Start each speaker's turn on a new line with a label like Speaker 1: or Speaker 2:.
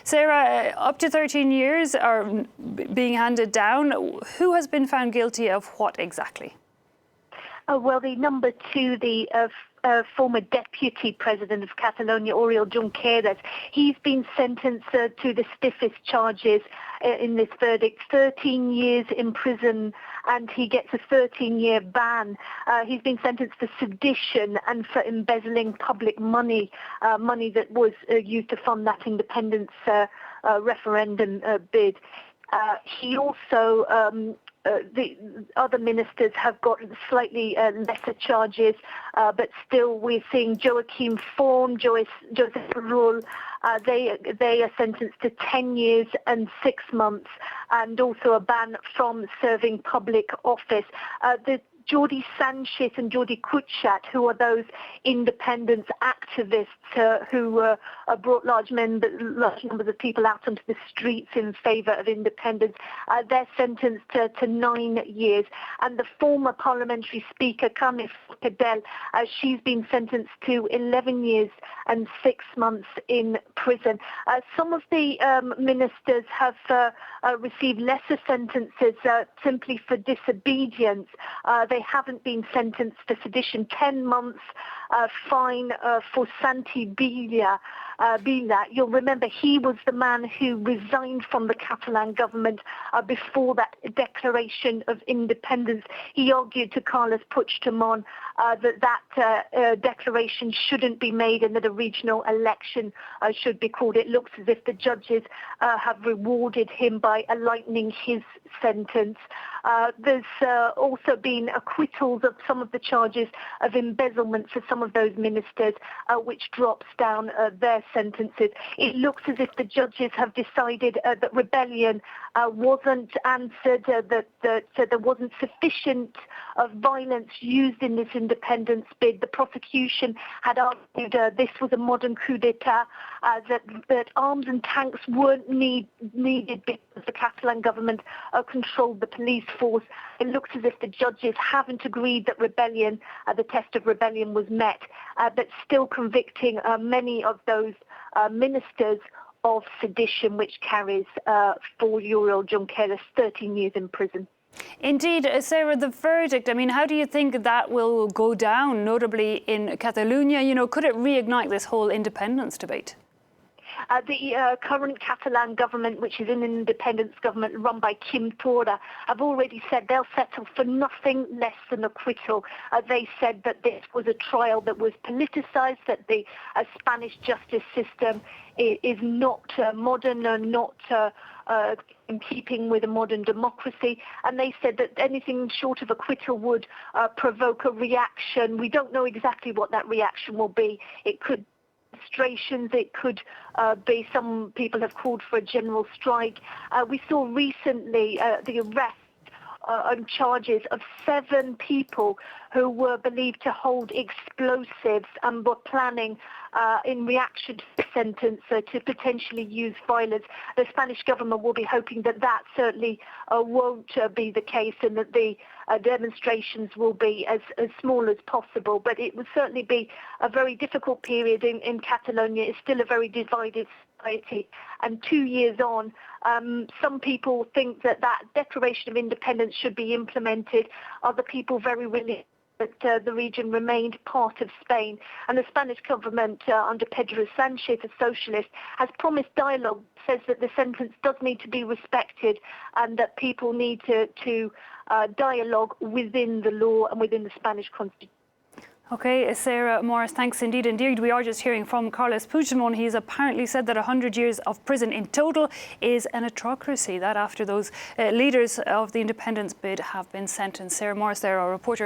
Speaker 1: Sarah, up to 13 years are being handed down. Who has been found guilty of what exactly?
Speaker 2: Well, the number two, the former deputy president of Catalonia, Oriol Junqueras, he's been sentenced to the stiffest charges in this verdict, 13 years in prison, and he gets a 13-year ban. He's been sentenced for sedition and for embezzling public money, money that was used to fund that independence referendum bid. He also... the other ministers have got slightly lesser charges, but still we're seeing Joachim Forn, Joseph Rull, they are sentenced to 10 years and 6 months, and also a ban from serving public office. The Jordi Sanchez and Jordi Cuixart, who are those independence activists who brought large numbers of people out onto the streets in favour of independence, they're sentenced to 9 years. And the former parliamentary speaker, Carmen Forcadell, she's been sentenced to 11 years and 6 months in prison. Some of the ministers have received lesser sentences simply for disobedience. They haven't been sentenced for sedition. 10 months fine for Santi Vila. You'll remember he was the man who resigned from the Catalan government before that declaration of independence. He argued to Carles Puigdemont that declaration shouldn't be made and that a regional election should be called. It looks as if the judges have rewarded him by lightening his sentence. There's also been acquittals of some of the charges of embezzlement for some of those ministers, which drops down their sentences. It looks as if the judges have decided that rebellion wasn't answered, that there wasn't sufficient violence used in this independence bid. The prosecution had argued this was a modern coup d'etat, that arms and tanks weren't needed because the Catalan government controlled the police force. It looks as if the judges haven't agreed that rebellion, the test of rebellion was met, but still convicting many of those ministers of sedition, which carries for Oriol Junqueras 13 years in prison.
Speaker 1: Indeed, Sarah, the verdict, I mean, how do you think that will go down, notably in Catalonia? You know, could it reignite this whole independence debate?
Speaker 2: The current Catalan government, which is an independence government run by Quim Torra, have already said they'll settle for nothing less than acquittal. They said that this was a trial that was politicised, that the Spanish justice system is not modern and not in keeping with a modern democracy, and they said that anything short of acquittal would provoke a reaction. We don't know exactly what that reaction will be. It could demonstrations, it could be, some people have called for a general strike. We saw recently the arrest on charges of 7 people who were believed to hold explosives and were planning in reaction to the sentence to potentially use violence. The Spanish government will be hoping that that certainly won't be the case, and that the demonstrations will be as small as possible. But it would certainly be a very difficult period in Catalonia. It's still a very divided society, and 2 years on, some people think that Declaration of Independence should be implemented. Other people very willing that the region remained part of Spain. And the Spanish government, under Pedro Sanchez, a socialist, has promised dialogue, says that the sentence does need to be respected and that people need to dialogue within the law and within the Spanish constitution.
Speaker 1: Okay, Sarah Morris, thanks indeed. Indeed, we are just hearing from Carles Puigdemont. He's apparently said that 100 years of prison in total is an atrocracy. That after those leaders of the independence bid have been sentenced. Sarah Morris there, our reporter.